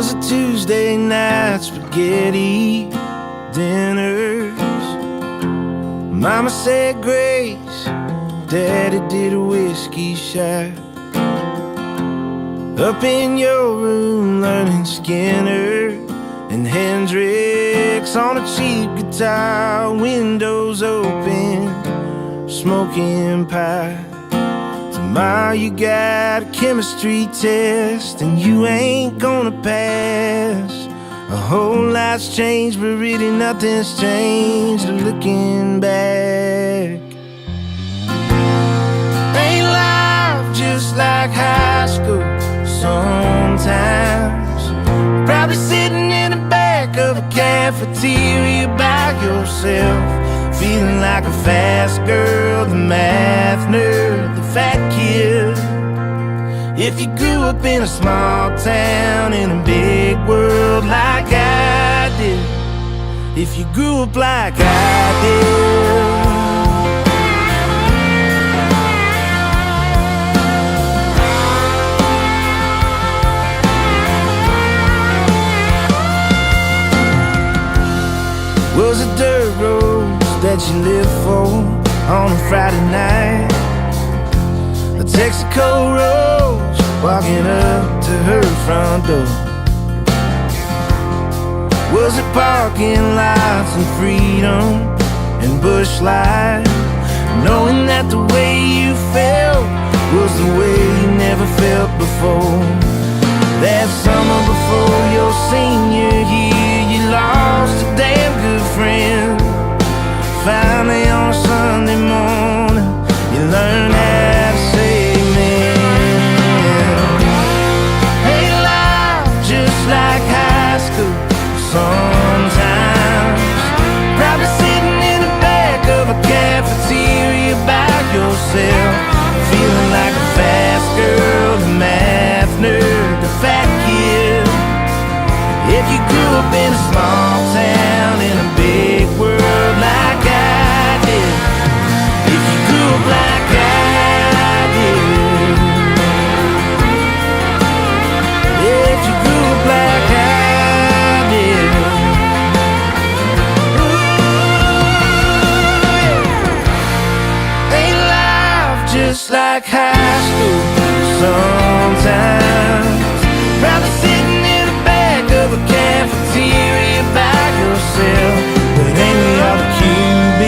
was a Tuesday night spaghetti dinners. Mama said grace, Daddy did a whiskey shot. Up in your room learning Skinner and Hendrix on a cheap guitar, windows open, smoking pie. Tomorrow you got a chemistry test and you ain't gonna pass. A whole lot's changed, but really nothing's changed looking back. Ain't life just like high school sometimes? Probably sitting in the back of a cafeteria by yourself, feeling like a fast girl, the math nerd, the fat kid. If you grew up in a small town in a big world like I did, if you grew up like I did. Was it dirt roads that you lived for on a Friday night? A Texaco Rose walking up to her front door. Was it parking lots and freedom and Busch Light, knowing that the way you felt was the way you never felt before? That summer before your senior year, you lost a damn good friend. Finally on a Sunday morning, you learned how to say amen. Hey, life just like high school sometimes. Probably sitting in the back of a cafeteria by yourself, feeling like a fast girl, the math nerd, the fat kid. If you grew up in a small town in a big world like I did, if you grew up like I did, if you grew up like I did, ooh, ain't life just like high school sometimes? Probably sitting in the back of a cafeteria by yourself, but ain't we all the QB,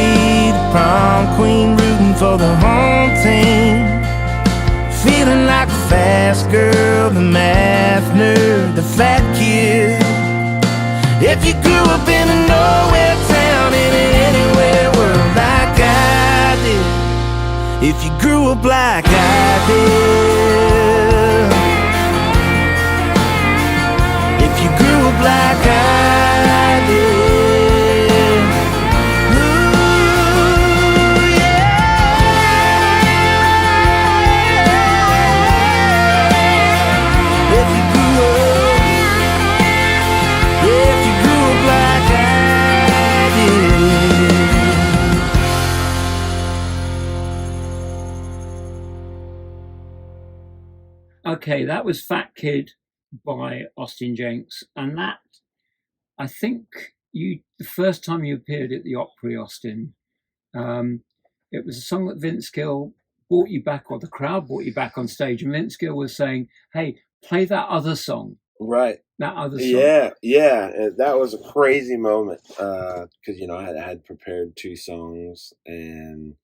the prom queen, rooting for the home team? Feeling like a fast girl, the math nerd, the fat kid. If you grew up in a nowhere town in an anywhere world like I did, if you grew up like I did, if you grew up like I did, ooh, yeah. If you grew up, if you grew up like I did. Okay, that was Fat Kid by Austin Jenckes, and that, I think, the first time you appeared at the Opry, Austin, it was a song that Vince Gill brought you back, or the crowd brought you back on stage, and Vince Gill was saying, "Hey, play that other song." Right. That other song. Yeah. That was a crazy moment because I had prepared 2 songs, and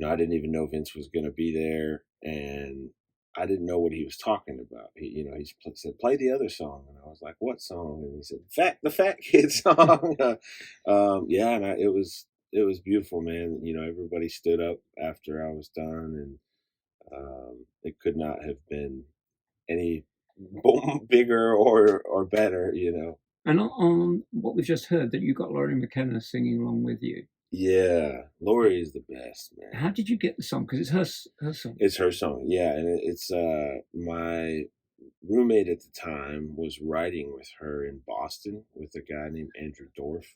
I didn't even know Vince was going to be there, and I didn't know what he was talking about. He said, "Play the other song," and I was like, "What song?" And he said, "The Fat Kid song." And it was beautiful, man. Everybody stood up after I was done, and it could not have been any bigger or better, And on what we've just heard, that you got Laurie McKenna singing along with you. Yeah, Lori is the best, man. How did you get the song? Because it's her song. It's her song, yeah, and it's my roommate at the time was writing with her in Boston with a guy named Andrew Dorff,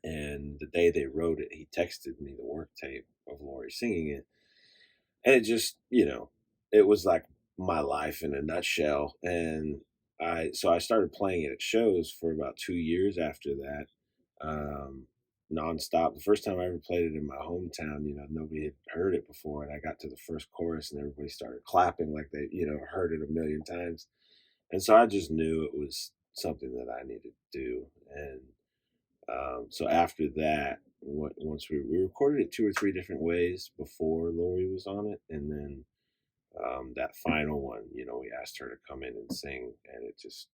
and the day they wrote it, he texted me the work tape of Lori singing it, and it just, it was like my life in a nutshell, and I started playing it at shows for about 2 years after that, nonstop. The first time I ever played it in my hometown, nobody had heard it before, and I got to the first chorus, and everybody started clapping like they, heard it a million times, and so I just knew it was something that I needed to do, and so after that, once we recorded it 2 or 3 different ways before Lori was on it, and then that final one, we asked her to come in and sing, and it just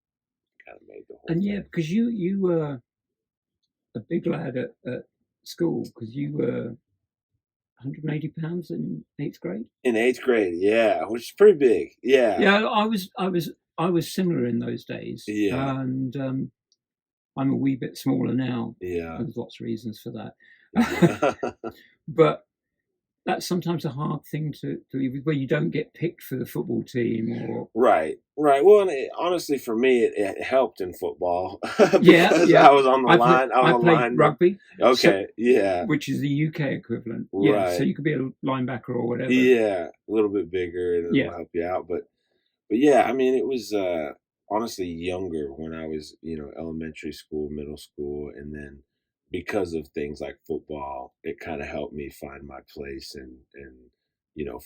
kind of made the whole And thing. yeah, because you were a big lad at school, because you were 180 pounds in 8th grade. In 8th grade, yeah, which is pretty big. Yeah. Yeah, I was similar in those days. Yeah. And I'm a wee bit smaller now. Yeah. There's lots of reasons for that. Yeah. But that's sometimes a hard thing to live with, where you don't get picked for the football team or Right. Well, and honestly, for me, it helped in football. Yeah, because yeah. I was on the line. I I was a played lineman. rugby, Okay, yeah, which is the UK equivalent. Yeah, so right. you could be a linebacker or whatever. Yeah, a little bit bigger, and it'll Yeah. help you out. But yeah, I mean, it was honestly younger when I was, elementary school, middle school, and then because of things like football, it kind of helped me find my place and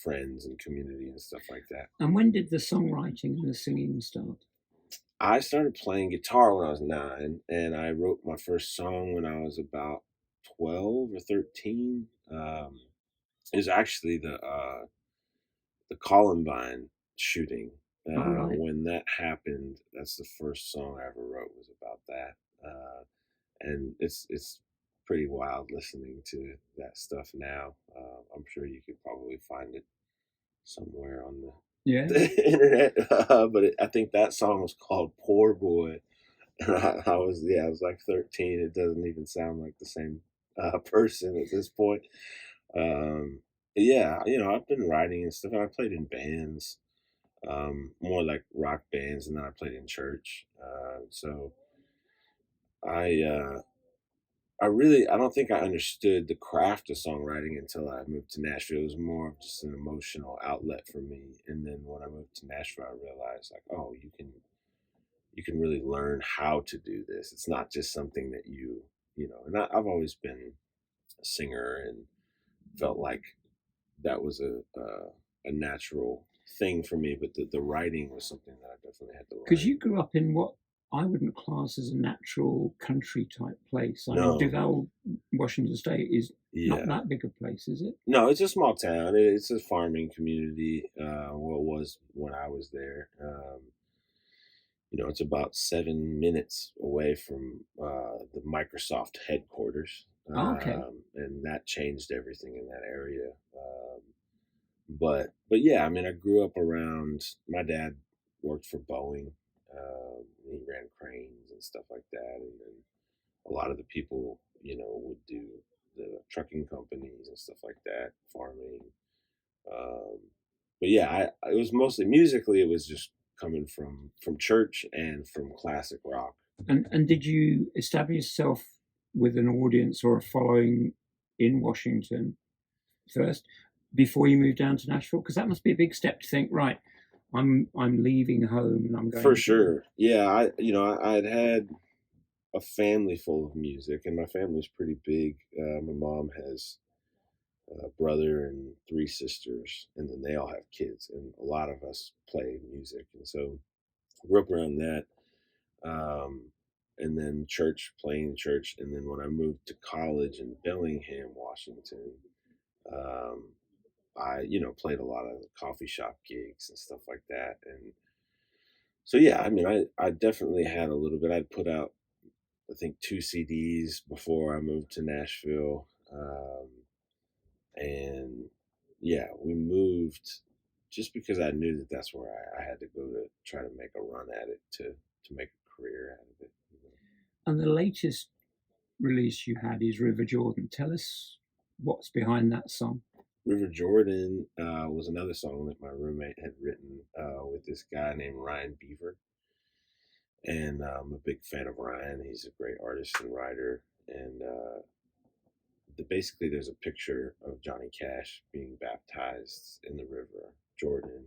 friends and community and stuff like that. And when did the songwriting and the singing start? I started playing guitar when I was 9, and I wrote my first song when I was about 12 or 13. It was actually the Columbine shooting. All right. When that happened, that's the first song I ever wrote, was about that. And it's pretty wild listening to that stuff now. I'm sure you could probably find it somewhere on Yeah. the internet. But I think that song was called "Poor Boy," and I was like 13. It doesn't even sound like the same person at this point. Yeah, I've been writing and stuff. I played in bands, more like rock bands, and then I played in church. So I I don't think I understood the craft of songwriting until I moved to Nashville. It was more of just an emotional outlet for me. And then when I moved to Nashville, I realized, like, oh, you can really learn how to do this. It's not just something that and I've always been a singer and felt like that was a natural thing for me, but the writing was something that I definitely had to learn. Because you grew up in what I wouldn't class as a natural country type place. I No. mean, Duval, Washington State is Yeah. not that big a place, is it? No, it's a small town. It's a farming community. Well, it was when I was there. It's about 7 minutes away from the Microsoft headquarters. Oh, okay. And that changed everything in that area. But yeah, I mean, I grew up around. My dad worked for Boeing. He ran cranes and stuff like that, and then a lot of the people, would do the trucking companies and stuff like that, farming. Um, but yeah, it was mostly musically. It was just coming from church and from classic rock. And did you establish yourself with an audience or a following in Washington first before you moved down to Nashville? Because that must be a big step to think, right, I'm leaving home and I'm going For sure. Yeah, I'd had a family full of music, and my family's pretty big. My mom has a brother and 3 sisters, and then they all have kids, and a lot of us play music, and so grew up around that. And then playing church, and then when I moved to college in Bellingham, Washington, um, I played a lot of coffee shop gigs and stuff like that, and so yeah, I mean, I definitely had a little bit. I'd put out, I think, 2 CDs before I moved to Nashville. And yeah, we moved just because I knew that that's where I had to go to try to make a run at it to make a career out of it. And the latest release you had is River Jordan. Tell us what's behind that song. River Jordan was another song that my roommate had written with this guy named Ryan Beaver. And I'm a big fan of Ryan. He's a great artist and writer. And basically, there's a picture of Johnny Cash being baptized in the River Jordan.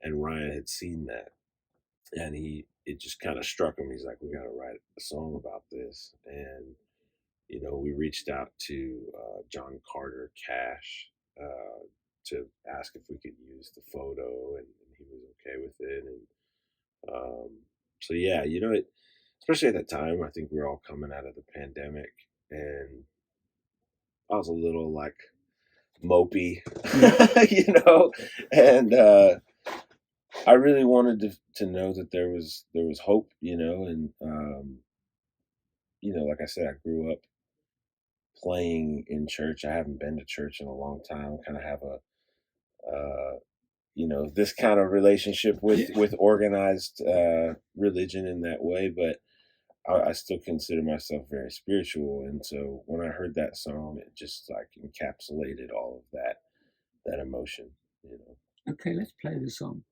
And Ryan had seen that. and it just kind of struck him. He's like, we got to write a song about this. And we reached out to John Carter Cash to ask if we could use the photo, and he was okay with it. And so yeah, especially at that time, I think we were all coming out of the pandemic, and I was a little like mopey, and I really wanted to know that there was hope, and like I said, I grew up playing in church. I haven't been to church in a long time. Kind of have this kind of relationship with organized religion in that way, but I still consider myself very spiritual. And so when I heard that song, it just like encapsulated all of that emotion. Okay, let's play the song.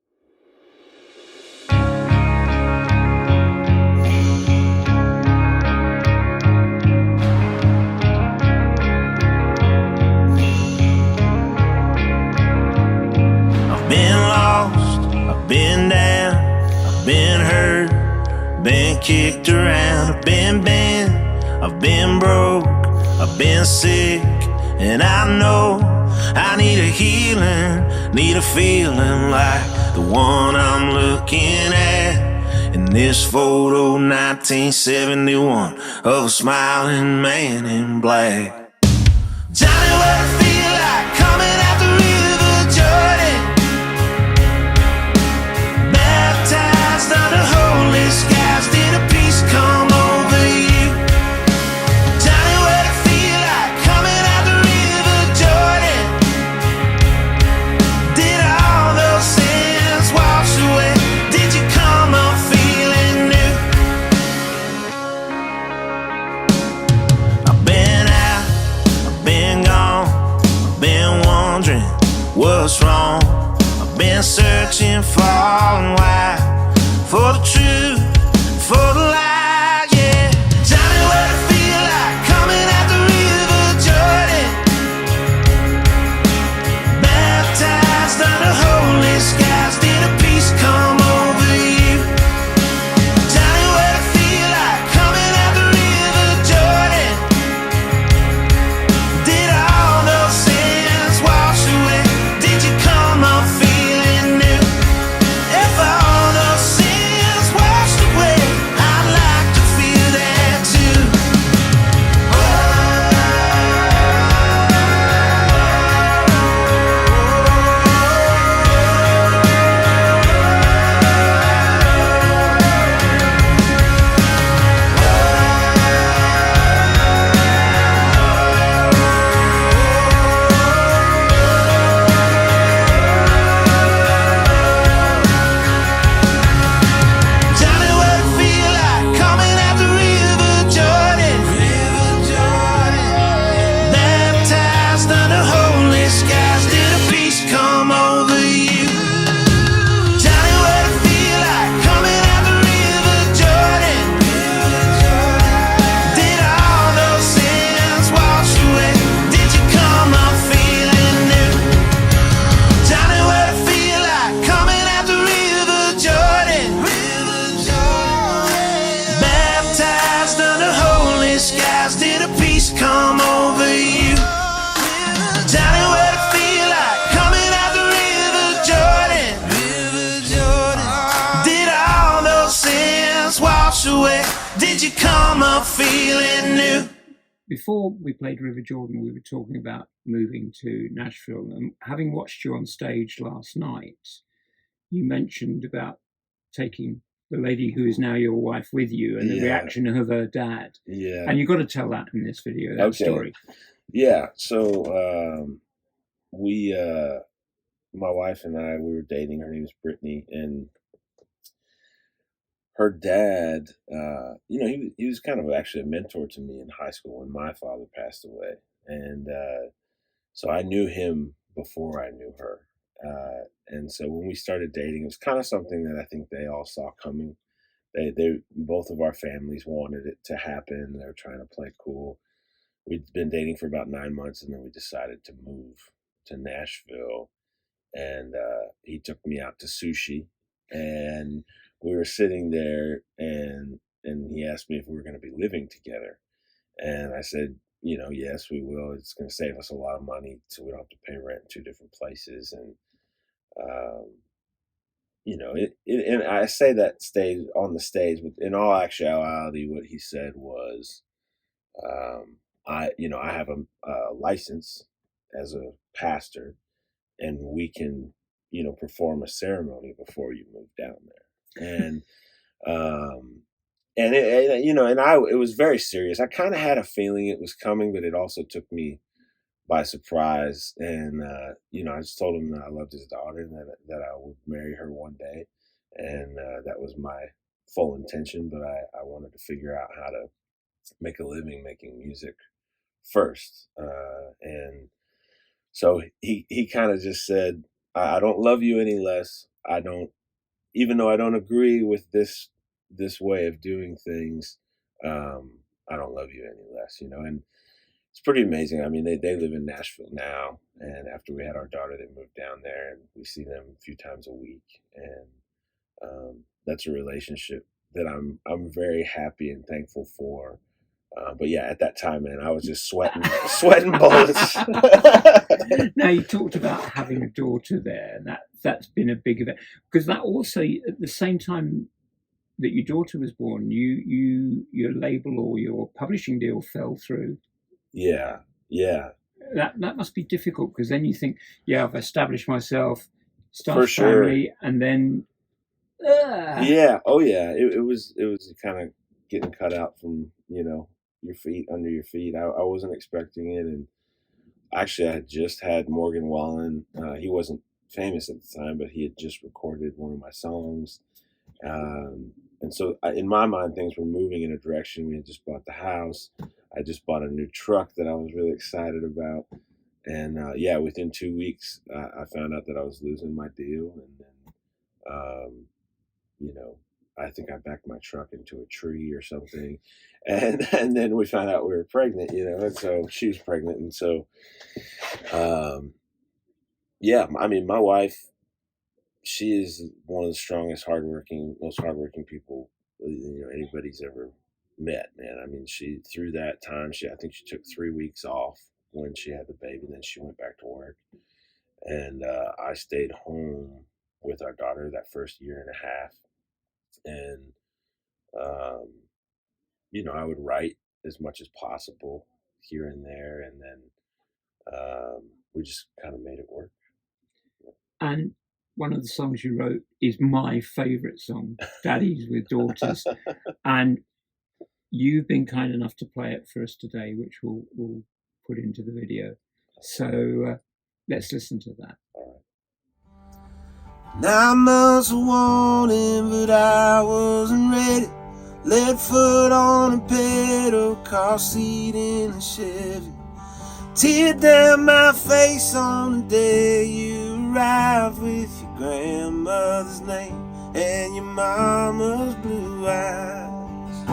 Been lost, I've been down, I've been hurt, been kicked around, I've been bent, I've been broke, I've been sick, and I know I need a healing, need a feeling like the one I'm looking at in this photo, 1971, of a smiling man in black. Johnny, what I feel like coming out the river Jordan, baptized under holy skies, did a peace come over you? Johnny, what I feel like coming out the river Jordan, did all those sins wash away? Did you come up feeling new? I've been out, I've been gone, I've been wondering what's wrong. I've been searching far and wide for the truth, for the light, yeah. Johnny, what I feel like coming out the river Jordan, baptized under holy skies, did a peace come over you? Johnny, what I feel like coming out the river Jordan, did all those sins wash away? Did you come up feeling new? If all those sins washed away, I'd like to feel that too. Johnny, what I feel like coming out the river Jordan, baptized under holy skies, did a peace come over you? Johnny, what I feel like coming out the river Jordan, did all those sins wash away? Did you come up feeling new? Johnny, what I feel like coming out the river Jordan, baptized under holy skies, did a peace come over you? Johnny, what I feel like coming out the river Jordan, did all those sins wash away? Did you come up feeling new? Before we played River Jordan, we were talking about moving to Nashville, and having watched you on stage last night, you mentioned about taking the lady who is now your wife with you and the Yeah. reaction of her dad. Yeah. And you've got to tell that in this video, that Okay. story. Yeah. So we my wife and I, we were dating. Her name was Brittany, and her dad, he was kind of actually a mentor to me in high school when my father passed away, and so I knew him before I knew her. And so when we started dating, it was kind of something that I think they all saw coming. They both of our families wanted it to happen. They were trying to play cool. We'd been dating for about 9 months, and then we decided to move to Nashville. And he took me out to sushi, and we were sitting there, and he asked me if we were going to be living together, and I said, yes, we will. It's going to save us a lot of money, so we don't have to pay rent in two different places, and um, and I say that stage on the stage, but in all actuality, what he said was, I have a license as a pastor, and we can, perform a ceremony before you move down there. Um, it was very serious. I kind of had a feeling it was coming, but it also took me by surprise. And, I just told him that I loved his daughter and that I would marry her one day. And, that was my full intention, but I wanted to figure out how to make a living making music first. And so he kind of just said, I don't love you any less. I don't, even though I don't agree with this way of doing things, I don't love you any less, and it's pretty amazing. I mean, they live in Nashville now, and after we had our daughter, they moved down there, and we see them a few times a week, and that's a relationship that I'm very happy and thankful for. But yeah, at that time, man, I was just sweating bullets. Now, you talked about having a daughter there, and that's been a big event, because that also, at the same time that your daughter was born, your label or your publishing deal fell through. Yeah. That must be difficult, because then you think, I've established myself, start For a sure. family, and then Yeah. Oh yeah. It was kind of getting cut out from, your feet, under your feet. I wasn't expecting it, and actually I had just had Morgan Wallen. He wasn't famous at the time, but he had just recorded one of my songs. And so in my mind, things were moving in a direction. We had just bought the house. I just bought a new truck that I was really excited about. And within 2 weeks, I found out that I was losing my deal. And then, I think I backed my truck into a tree or something. And then we found out we were pregnant, and so she was pregnant. And so, I mean, my wife, she is one of the strongest, most hardworking people anybody's ever met, man. I mean, she through that time, I think she took 3 weeks off when she had the baby, and then she went back to work, and I stayed home with our daughter that first year and a half, and I would write as much as possible here and there, and then we just kind of made it work. And one of the songs you wrote is my favorite song, Daddies with Daughters. And you've been kind enough to play it for us today, which we'll put into the video. So let's listen to that. All right. 9 months of warning, but I wasn't ready. Lead foot on a pedal, car seat in a Chevy. Tear down my face on the day you arrived with your grandmother's name and your mama's blue eyes.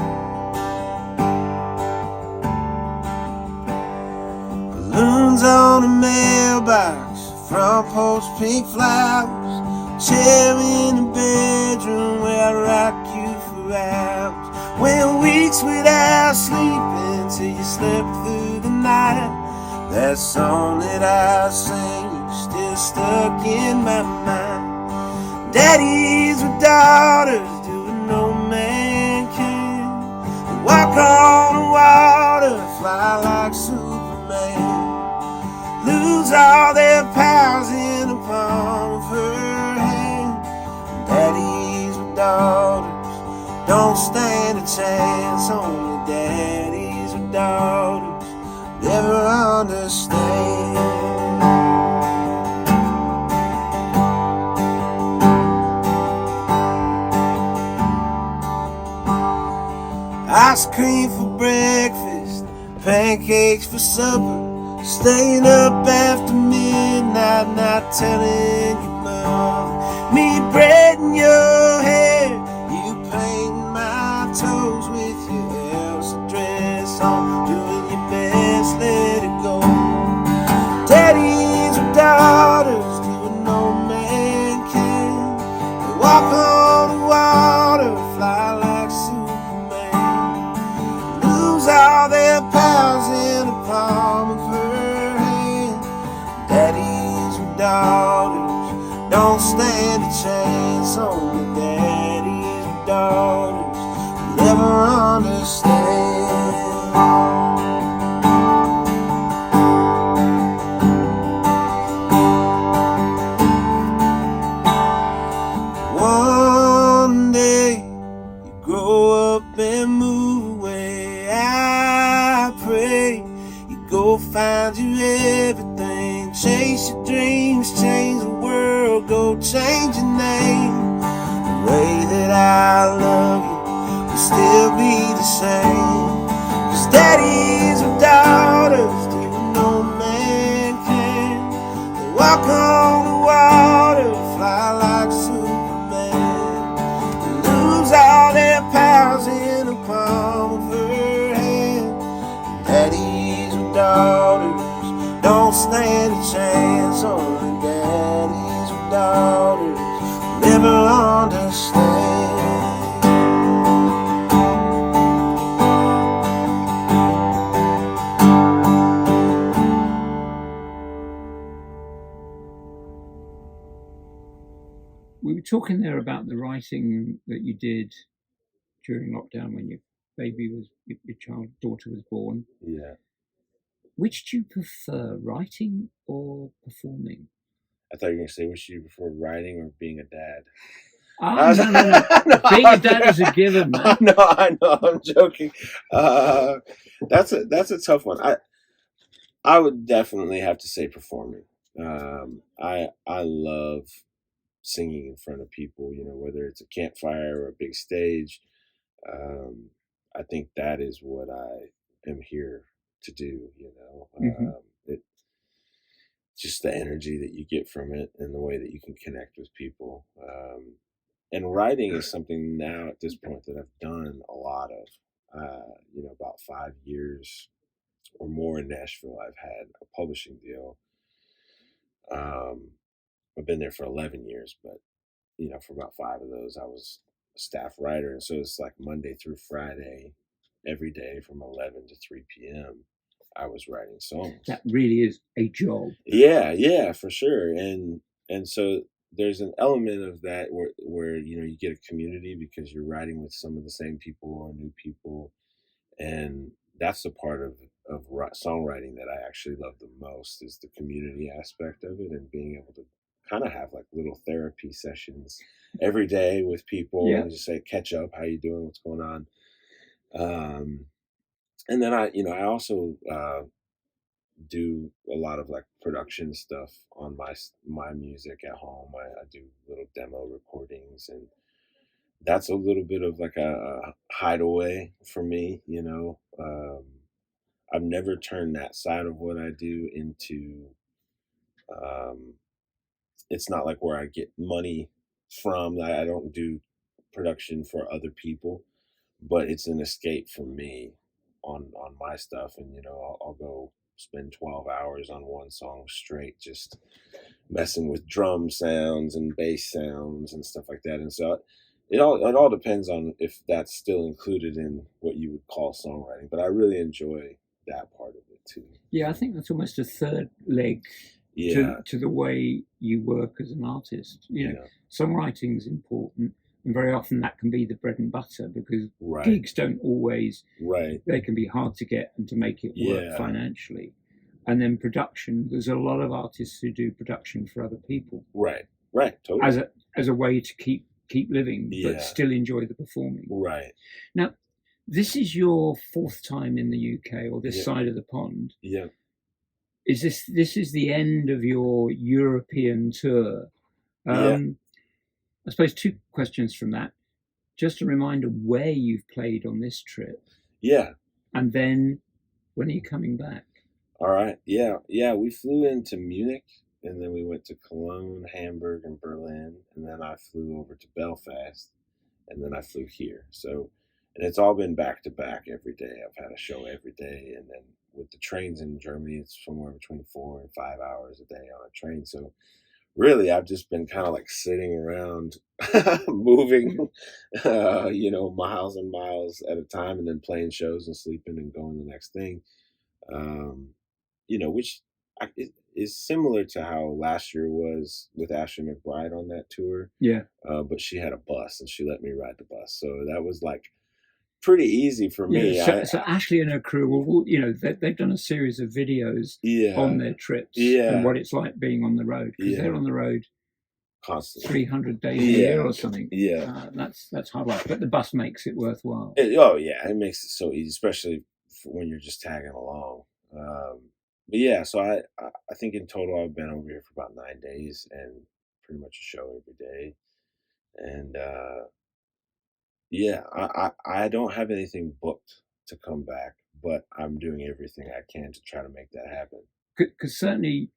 Balloons on a mailbox, front porch pink flowers, chair in the bedroom where I rock you for hours. Went weeks without sleeping till you slept through the night. That song that I sing still stuck in my mind. Daddies with daughters doing no man can. They walk on the water, fly like Superman. Lose all their powers in the palm of her hand. Daddies with daughters don't stand a chance. Only daddies with daughters never understand. Ice cream for breakfast, pancakes for supper, staying up after midnight, not telling your mother. Me braiding your hair, you painting my toes with your Elsa dress on, doing your best, let it go. Daddies with daughters doing no man can. They walk on the wall understand. One day you grow up and move away. I pray you go find you everything. Chase your dreams, change the world, go change your name. The way that I love you will still be the same. 'Cause daddies with daughters do what no man can. They walk on the water, fly like Superman, and lose all their powers in the palm of her hand. Daddies with daughters don't stand a chance. Only daddies with daughters never understand. We were talking there about the writing that you did during lockdown when your daughter was born. Yeah. Which do you prefer, writing or performing? I thought you were going to say, which do you prefer, writing or being a dad? Oh, no. Being a dad is a given, man. I know, I'm joking. That's a tough one. I would definitely have to say performing. I love singing in front of people, whether it's a campfire or a big stage. I think that is what I am here to do, it just the energy that you get from it and the way that you can connect with people. And writing is something now at this point that I've done a lot of. About 5 years or more in Nashville, I've had a publishing deal. I've been there for 11 years, but for about 5 of those, I was a staff writer, and so it's like Monday through Friday, every day from 11 to 3 p.m. I was writing songs. That really is a job. Yeah, for sure. And so there's an element of that where you get a community because you're writing with some of the same people or new people, and that's the part of songwriting that I actually love the most, is the community aspect of it, and being able to kind of have like little therapy sessions every day with people and just say, catch up, how you doing, what's going on. And then I also do a lot of like production stuff on my music at home. I do little demo recordings, and that's a little bit of like a hideaway for me. I've never turned that side of what I do into it's not like where I get money from. I don't do production for other people, but it's an escape for me on my stuff. And I'll go spend 12 hours on one song straight, just messing with drum sounds and bass sounds and stuff like that. And so it all depends on if that's still included in what you would call songwriting. But I really enjoy that part of it too. Yeah, I think that's almost a third leg to the way you work as an artist. Songwriting is important, and very often that can be the bread and butter, because gigs don't always. They can be hard to get and to make it work financially. And then production, there's a lot of artists who do production for other people. Right, totally. As a way to keep living, but still enjoy the performing. Right. Now, this is your 4th time in the UK, or this side of the pond. Yeah. Is this is the end of your European tour? I suppose 2 questions from that. Just a reminder where you've played on this trip. Yeah. And then when are you coming back? All right. Yeah. We flew into Munich, and then we went to Cologne, Hamburg, and Berlin, and then I flew over to Belfast, and then I flew here. So, and it's all been back to back every day. I've had a show every day, and then with the trains in Germany, it's somewhere between 4 and 5 hours a day on a train. So really, I've just been kind of like sitting around, moving, miles and miles at a time, and then playing shows and sleeping and going the next thing. Which is similar to how last year was with Ashley McBryde on that tour. Yeah. But she had a bus, and she let me ride the bus. So that was like pretty easy for me. So Ashley and her crew will, they've done a series of videos on their trips and what it's like being on the road, because they're on the road constantly 300 days a year or something. That's hard work, but the bus makes it worthwhile. It makes it so easy, especially when you're just tagging along. So I think in total I've been over here for about 9 days and pretty much a show every day. And I don't have anything booked to come back, but I'm doing everything I can to try to make that happen. Because certainly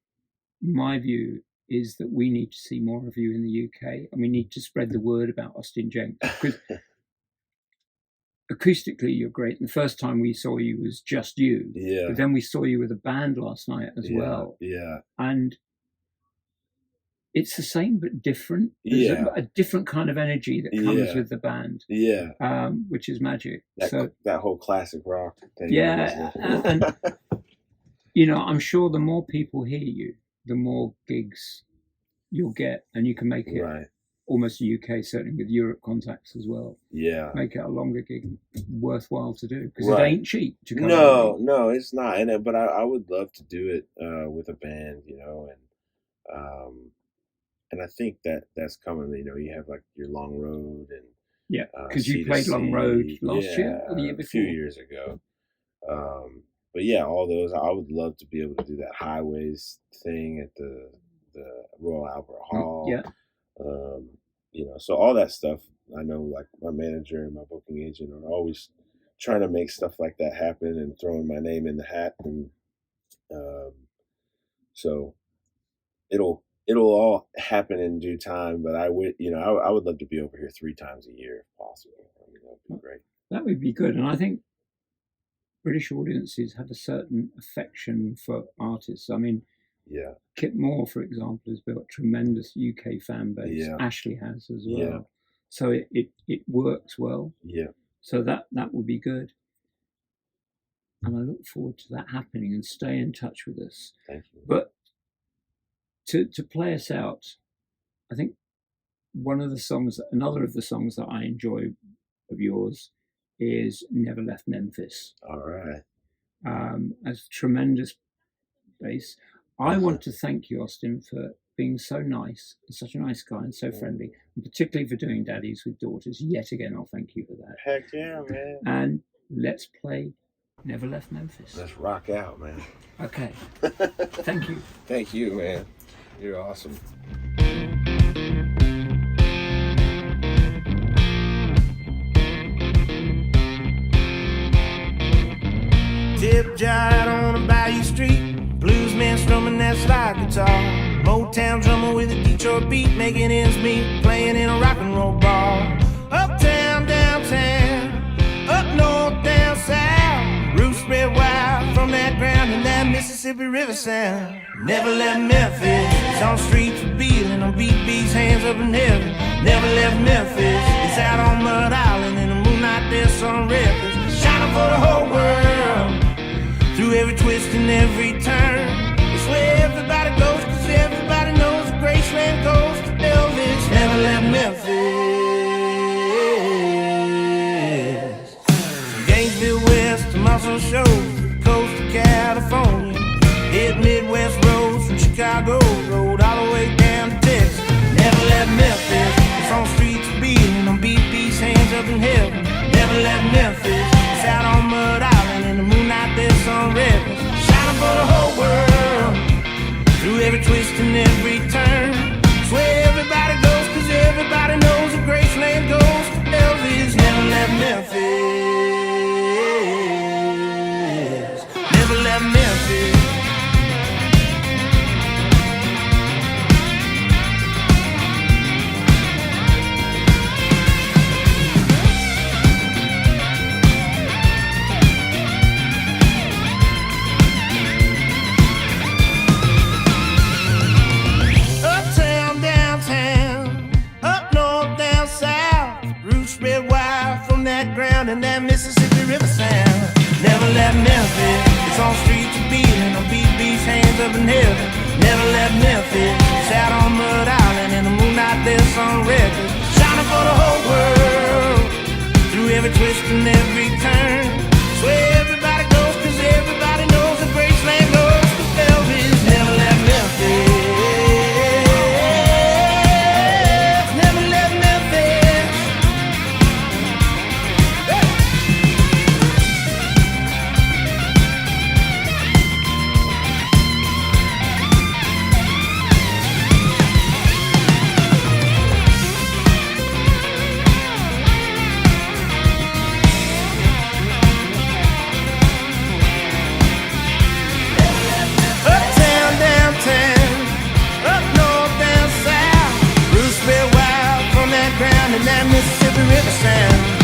my view is that we need to see more of you in the UK, and we need to spread the word about Austin Jenckes. Because acoustically, you're great. And the first time we saw you was just you. Yeah. But then we saw you with a band last night as well. Yeah. And it's the same but different. There's a different kind of energy that comes with the band. Yeah. Which is magic. That whole classic rock thing. Yeah. And I'm sure the more people hear you, the more gigs you'll get, and you can make it almost UK, certainly with Europe contacts as well. Yeah. Make it a longer gig worthwhile to do, because it ain't cheap to come No, it's not. But I would love to do it with a band, and I think that's coming. You have like your Long Road and because you played Long Road last year or the year before, a few years ago. But all those, I would love to be able to do that Highways thing at the Royal Albert Hall. So all that stuff, I know like my manager and my booking agent are always trying to make stuff like that happen and throwing my name in the hat. And so it'll all happen in due time, but I would love to be over here 3 times a year if possible. That would be great. That would be good. And I think British audiences have a certain affection for artists. I mean, Kip Moore, for example, has built a tremendous UK fan base. Ashley has as well. So it works well. So that will be good. And I look forward to that happening, and stay in touch with us. Thank you. But to play us out, I think another of the songs that I enjoy of yours is Never Left Memphis. All right. As tremendous bass. I want to thank you, Austin, for being so nice, and such a nice guy, and so friendly, and particularly for doing Daddies with Daughters. Yet again, I'll thank you for that. Heck yeah, man. And let's play Never Left Memphis. Let's rock out, man. Okay. Thank you. Thank you, man. You're awesome. Tip jar on a bayou street, bluesman strumming that slide guitar, Motown drummer with a Detroit beat, making ends meet, playing in a rock and roll bar. Uptown, downtown, up north, down south, roof spread wide from that ground and that Mississippi River sound. Never left Memphis, it's on streets of Beeling, on beat beats, hands up in heaven. Never left Memphis, it's out on Mud Island, in the moonlight there's some records, shining for the whole world. Through every twist and every turn, it's where everybody goes, cause everybody knows the Graceland goes to Elvis. Never left Memphis. From Gainesville West to Muscle Shoals, to the coast of California, hit Midwest roads from Chicago, rode all the way down to Texas. Never left Memphis, it's on streets of Beating, on beat beats, hands up in heaven. Never left Memphis, it's out on Mud Island, in the moonlight there's some records, shining for the whole world. Through every twist and every turn, it's where everybody goes, cause everybody knows that Graceland goes to Elvis. Never left Memphis. Never left Memphis. And that Mississippi River sound. Never left Memphis, it's on streets of Beating, on beat beats, hands up in heaven. Never left Memphis, it's out on Mud Island, in the moonlight there's some records, shining for the whole world. Through every twist and every turn. It's where everybody goes, 'cause everybody knows that Graceland goes to Belvis. Never left Memphis. Never left Memphis. Uptown, downtown, up north, down south. Roots spread wild from that ground and that Mississippi River sound.